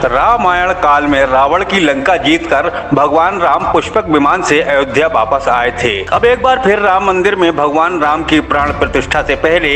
रामायण काल में रावण की लंका जीतकर भगवान राम पुष्पक विमान से अयोध्या वापस आए थे। अब एक बार फिर राम मंदिर में भगवान राम की प्राण प्रतिष्ठा से पहले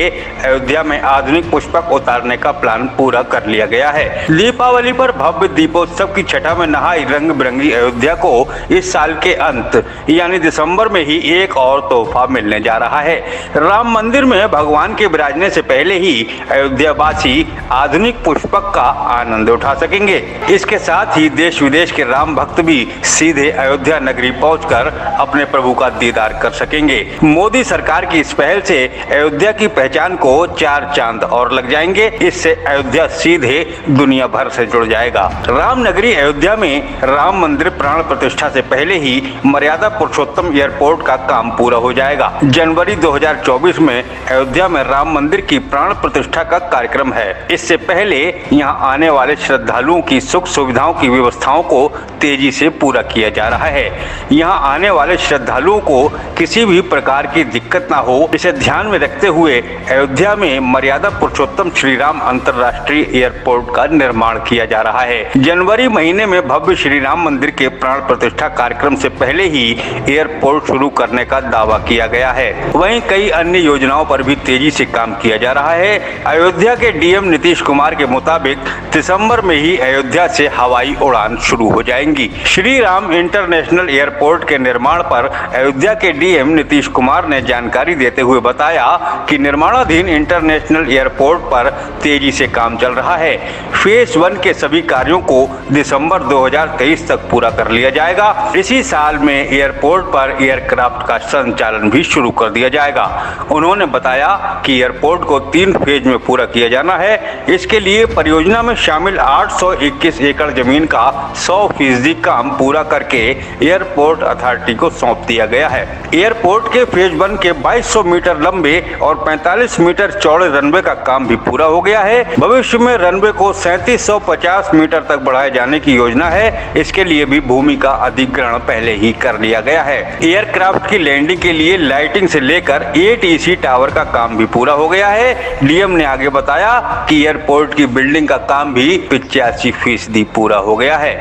अयोध्या में आधुनिक पुष्पक उतारने का प्लान पूरा कर लिया गया है। दीपावली पर भव्य दीपोत्सव की छटा में नहाई रंग बिरंगी अयोध्या को इस साल के अंत यानी दिसंबर में ही एक और तोहफा मिलने जा रहा है। राम मंदिर में भगवान के विराजने से पहले ही अयोध्यावासी आधुनिक पुष्पक का आनंद उठा सकेंगे। इसके साथ ही देश विदेश के राम भक्त भी सीधे अयोध्या नगरी पहुंचकर अपने प्रभु का दीदार कर सकेंगे। मोदी सरकार की इस पहल से अयोध्या की पहचान को 4 चांद और लग जाएंगे। इससे अयोध्या सीधे दुनिया भर से जुड़ जाएगा। राम नगरी अयोध्या में राम मंदिर प्राण प्रतिष्ठा से पहले ही मर्यादा पुरुषोत्तम एयरपोर्ट का काम पूरा हो जाएगा। जनवरी 2024 में अयोध्या में राम मंदिर की प्राण प्रतिष्ठा का कार्यक्रम है। इससे पहले यहाँ आने वाले श्रद्धालुओं की सुख सुविधाओं की व्यवस्थाओं को तेजी से पूरा किया जा रहा है। यहाँ आने वाले श्रद्धालुओं को किसी भी प्रकार की दिक्कत ना हो, इसे ध्यान में रखते हुए अयोध्या में मर्यादा पुरुषोत्तम श्री राम अंतर्राष्ट्रीय एयरपोर्ट का निर्माण किया जा रहा है। जनवरी महीने में भव्य श्री राम मंदिर के प्राण प्रतिष्ठा कार्यक्रम से पहले ही एयरपोर्ट शुरू करने का दावा किया गया है। वहीं कई अन्य योजनाओं पर भी तेजी से काम किया जा रहा है। अयोध्या के डीएम नीतीश कुमार के मुताबिक दिसंबर में ही अयोध्या से हवाई उड़ान शुरू हो जाएंगी। श्री राम इंटरनेशनल एयरपोर्ट के निर्माण पर अयोध्या के डीएम नीतीश कुमार ने जानकारी देते हुए बताया कि निर्माणाधीन इंटरनेशनल एयरपोर्ट पर तेजी से काम चल रहा है। फेज 1 के सभी कार्यों को दिसंबर 2023 तक पूरा कर लिया जाएगा। इसी साल में एयरपोर्ट पर एयरक्राफ्ट का संचालन भी शुरू कर दिया जाएगा। उन्होंने बताया कि एयरपोर्ट को 3 फेज में पूरा किया जाना है। इसके लिए परियोजना में शामिल 821 एकड़ जमीन का 100% काम पूरा करके एयरपोर्ट अथॉरिटी को सौंप दिया गया है। एयरपोर्ट के फेज 1 के 2200 मीटर लंबे और 45 मीटर चौड़े रनवे का काम भी पूरा हो गया है। भविष्य में रनवे को 3750 मीटर तक बढ़ाए जाने की योजना है। इसके लिए भी भूमि का अधिग्रहण पहले ही कर लिया गया है। एयरक्राफ्ट की लैंडिंग के लिए लाइटिंग से लेकर ATC टावर का काम भी पूरा हो गया है। डीएम ने आगे बताया कि एयरपोर्ट की बिल्डिंग का काम भी 85% पूरा हो गया है।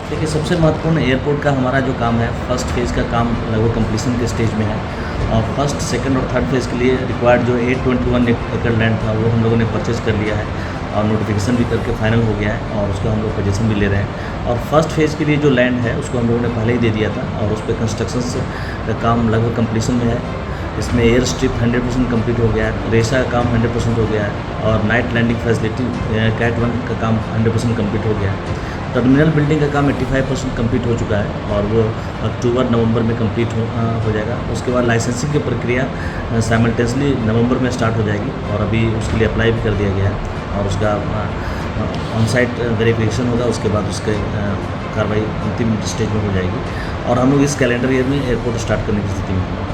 देखिए, सबसे महत्वपूर्ण एयरपोर्ट का हमारा जो काम है, फर्स्ट फेज़ का काम लगभग कंप्लीसन के स्टेज में है और फर्स्ट, सेकंड और थर्ड फेज़ के लिए रिक्वायर्ड जो 821 एकड़ लैंड था वो हम लोगों ने परचेज़ कर लिया है और नोटिफिकेशन भी करके फाइनल हो गया है और उसका हम लोग पोजीशन भी ले रहे हैं। और फर्स्ट फेज़ के लिए जो लैंड है उसको हम लोगों ने पहले ही दे दिया था और उस पर कंस्ट्रक्शन का काम लगभग कंप्लीसन में है। इसमें एयर स्ट्रिप 100% कम्प्लीट हो गया है, रेसा का काम 100% हो गया है और नाइट लैंडिंग फैसिलिटी कैट 1 का काम 100% कम्प्लीट हो गया है। टर्मिनल बिल्डिंग का काम 85% कम्प्लीट हो चुका है और वो अक्टूबर-नवंबर में कम्प्लीट हो जाएगा। उसके बाद लाइसेंसिंग की प्रक्रिया साइमल्टेनियसली नवंबर में स्टार्ट हो जाएगी और अभी उसके लिए अप्लाई भी कर दिया गया है और उसका ऑन साइट वेरिफिकेशन होगा। उसके बाद उसके कार्रवाई अंतिम स्टेज में हो जाएगी और हम लोग इस कैलेंडर ईयर में एयरपोर्ट स्टार्ट करने की स्थिति में हैं।